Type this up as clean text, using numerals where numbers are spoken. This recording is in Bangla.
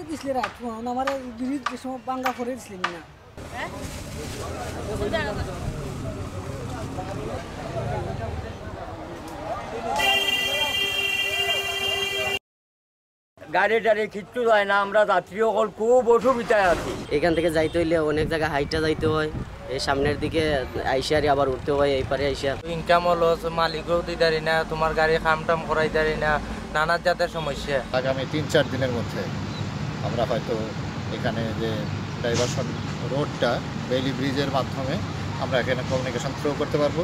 করে দিছিলে রাত আমার ব্রিজ যে সময় বাঙ্গা করে দিছিলেন না গাড়ি টাড়ি কিচ্ছু যায় না, আমরা যাত্রী সকল খুব অসুবিধায় আছি। এখান থেকে যাইতে হইলে অনেক জায়গায় হাইটা যাইতে হয়, এই সামনের দিকে আইসারি আবার উঠতে হয়, এই পারে আইসা ইনকাম হলো মালিকও দিদারি না, তোমার গাড়ি খামটাম করাই দাঁড়ি না, নানা জাতের সমস্যা। আগামী ৩-৪ দিনের মধ্যে আমরা হয়তো এখানে যে ডাইভারশন রোডটা বেইলি ব্রিজের মাধ্যমে আমরা এখানে কমিউনিকেশন থ্রো করতে পারবো।